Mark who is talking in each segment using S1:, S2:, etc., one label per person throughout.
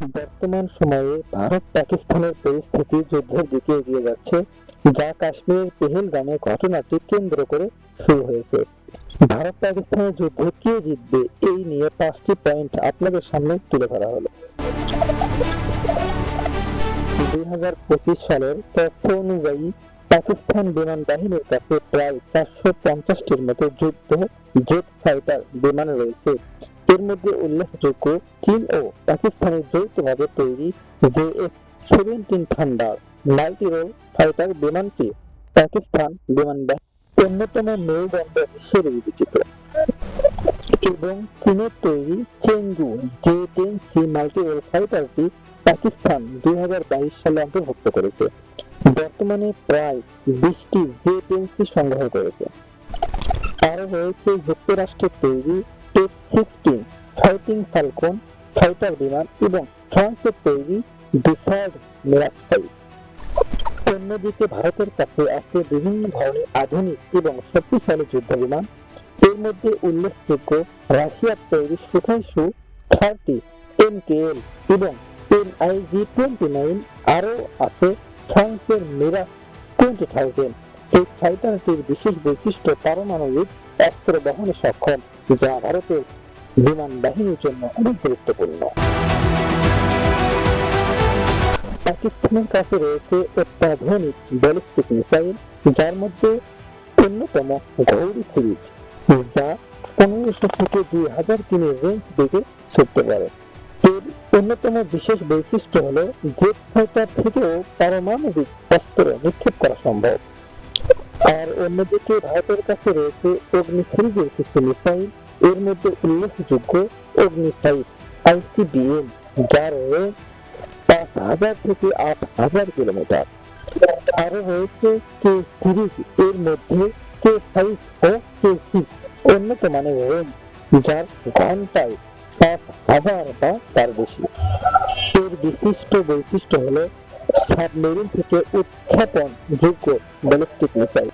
S1: বর্তমান সময়ে ভারত পাকিস্তানের পরিস্থিতি যুদ্ধের দিকে এগিয়ে যাচ্ছে, যা কাশ্মীরের পেহেলগামে ঘটনাটি কেন্দ্র করে শুরু হয়েছে। ভারত পাকিস্তানের যুদ্ধে কে জিতবে এই নিয়ে 5টি পয়েন্ট আপনাদের সামনে তুলে ধরা হলো। 2025 সালের তথ্য অনুযায়ী পাকিস্তান বিমান বাহিনীর কাছে প্রায় 450টির মতো যুদ্ধ জেট ফাইটার বিমান রয়েছে। এর মধ্যে উল্লেখযোগ্য চীন ও পাকিস্তানের যৌথভাবে তৈরি JF-17 থান্ডার মাল্টি-রোল ফাইটার বিমানটি পাকিস্তান বিমান বাহিনীর অন্যতম মেরুদণ্ড হিসেবে বিবেচিত এবং চীনের তৈরি চেঙ্গু J-10C মাল্টি-রোল ফাইটারটি পাকিস্তান 2022 সালে অন্তর্ভুক্ত করেছে। বর্তমানে প্রায় 20টি J-10C সংগ্রহ করেছে। আরও রয়েছে যুক্তরাষ্ট্রের তৈরি F-16 ফাইটিং ফ্যালকন ফাইটার বিমান এবং ফ্রান্সের তৈরি ডেসার্ট মিরাজ 5। অন্যদিকে ভারতের কাছে আছে বিভিন্ন ধরনের আধুনিক এবং শক্তিশালী যুদ্ধ বিমান। এর মধ্যে উল্লেখযোগ্য রাশিয়ার তৈরি সুখোই Su-30 MKL এবং MiG-29। আরও আছে ফ্রান্সের মিরাজ 20,000। এই ফাইটারটির বিশেষ বৈশিষ্ট্য পারমাণবিক অস্ত্র বহনে সক্ষম, যা ভারতের বিমান বাহিনীর জন্য অনেক গুরুত্বপূর্ণ। পাকিস্তানের কাছে রয়েছে অত্যাধুনিক ব্যালিস্টিক মিসাইল, যার মধ্যে অন্যতম গৌরী সিরিজ, যা 1500 থেকে 2000 কিমি রেঞ্জ বেগে ছুটতে পারে। এর অন্যতম বিশেষ বৈশিষ্ট্য হলো জেট ফাইটার থেকেও পারমাণবিক অস্ত্র নিক্ষেপ করা সম্ভব। আর অন্যদিকে ভারতের কাছে রয়েছে অগ্নি সিরিজের কিছু মিসাইল। এর মধ্যে উল্লেখযোগ্য অগ্নি 5 ICBM, যার রেঞ্জ 5000 থেকে 8000 কিলোমিটার। আরো রয়েছে কে সিরিজ, এর মধ্যে K5 ও K6 উন্নত মানের রেঞ্জ, যার ঘন্টায় 5000 বা তার বেশি। এর বিশিষ্ট বৈশিষ্ট্য হলো সাবমেরিন থেকে উৎক্ষেপণ যোগ্য ব্যালিস্টিক মিসাইল।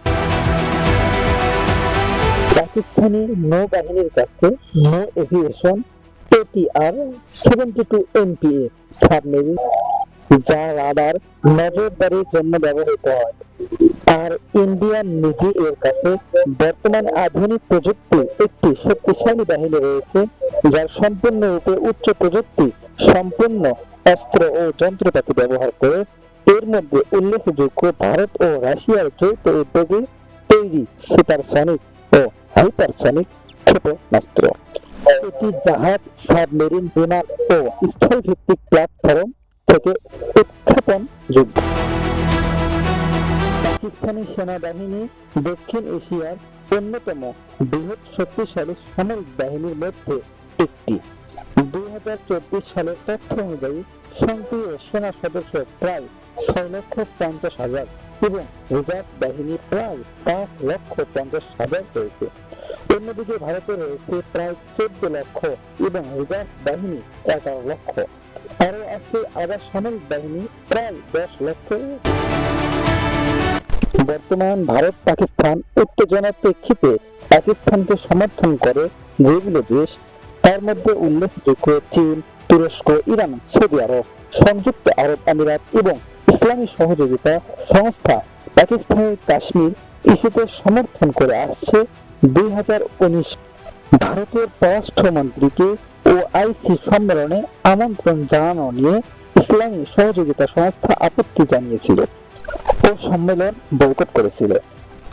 S1: পাকিস্তানি নৌবাহিনীর কাছে নো এভিয়েশন ATR-72 MPA সাবমেরিন, যা রাডার নজরদারির জন্য ব্যবহৃত হয়। আর ইন্ডিয়ান নেভি এর কাছে বর্তমানে আধুনিক প্রযুক্তির একটি শক্তিশালী বাহিনী রয়েছে, যার সম্পূর্ণরূপে উচ্চ প্রযুক্তি সম্পন্ন অস্ত্র ও যন্ত্রপাতি ব্যবহার করে। এর মধ্যে উল্লেখযোগ্য ভারত ও রাশিয়ার যৌথ উদ্যোগে তৈরি সুপারসনিক ও হাইপারসনিক ক্ষেপণাস্ত্র। এটি জাহাজ, সাবমেরিন, বিমান ও স্থলভিত্তিক প্ল্যাটফর্ম থেকে উৎক্ষেপণ যোগ্য। পাকিস্তানি সেনাবাহিনী দক্ষিণ এশিয়ার অন্যতম বৃহৎ শক্তিশালী সামরিক বাহিনীর মধ্যে একটি। 2024 সালের তথ্য অনুযায়ী সক্রিয় সেনা সদস্য প্রায় 6,50,000 এবং রিজার্ভ বাহিনী প্রায় 5,50,000 রয়েছে। অন্যদিকে ভারতে রয়েছে প্রায় 14 লক্ষ এবং রিজার্ভ বাহিনী 11 লক্ষ। আরও আছে আধা সামরিক বাহিনী প্রায় 10 লক্ষ। বর্তমান ভারত পাকিস্তান উত্তেজনার প্রেক্ষিতে পাকিস্তানকে সমর্থন করে যেগুলো দেশ, তার মধ্যে উল্লেখযোগ্য চীন, তুরস্ক, ইরান, সৌদি আরব, সংযুক্ত আরব আমিরাত এবং ইসলামী সহযোগিতা সংস্থা পাকিস্তানের কাশ্মীর ইস্যুতে সমর্থন করে আসছে। 2019 ভারতের পররাষ্ট্রমন্ত্রীকে OIC সম্মেলনে আমন্ত্রণ জানানো নিয়ে ইসলামী সহযোগিতা সংস্থা আপত্তি জানিয়েছিল ও সম্মেলন বয়কট করেছিল।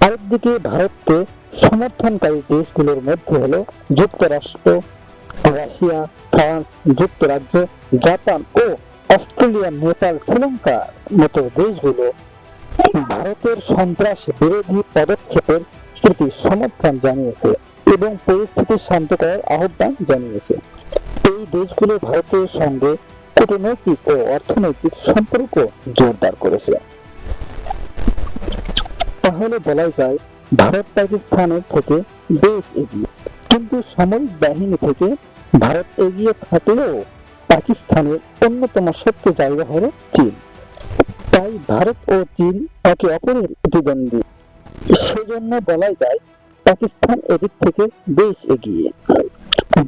S1: আরেকদিকে ভারতকে সমর্থনকারী দেশগুলোর মধ্যে হলো যুক্তরাষ্ট্র, রাশিয়া, ফ্রান্স, যুক্তরাজ্য, জাপান ও অস্ট্রেলিয়া, নেপাল, শ্রীলঙ্কার মতো দেশগুলো ভারতের সন্ত্রাস বিরোধী পদক্ষেপের প্রতি সমর্থন জানিয়েছে এবং পরিস্থিতি শান্ত করার আহ্বান জানিয়েছে। এই দেশগুলো ভারতের সঙ্গে কূটনৈতিক ও অর্থনৈতিক সম্পর্ক জোরদার করেছে। তাহলে বলা যায় ভারত পাকিস্তানের থেকে বেশ এগিয়ে, কিন্তু সামরিক বাহিনী থেকে ভারত এগিয়ে থাকলেও পাকিস্তানের অন্যতম শক্তি জায়গা হলো চীন। তাই ভারত ও চীন একে অপরের প্রতিদ্বন্দ্বী। সেজন্য বলা যায় পাকিস্তান এদিক থেকে বেশ এগিয়ে।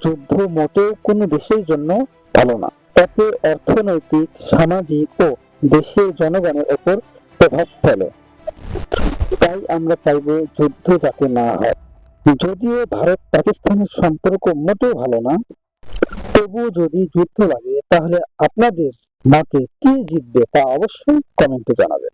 S1: যুদ্ধ মোটেও কোনো দেশের জন্য ভালো না, এতে অর্থনৈতিক, সামাজিক ও দেশের জনগণের ওপর প্রভাব ফেলে। তাই আমরা চাইবো যুদ্ধ যাতে না হয়। যদিও ভারত পাকিস্তানের সম্পর্ক মোটেও ভালো না, তবুও যদি যুদ্ধ লাগে তাহলে আপনাদের মতে কে জিতবে তা অবশ্যই কমেন্টে জানাবেন।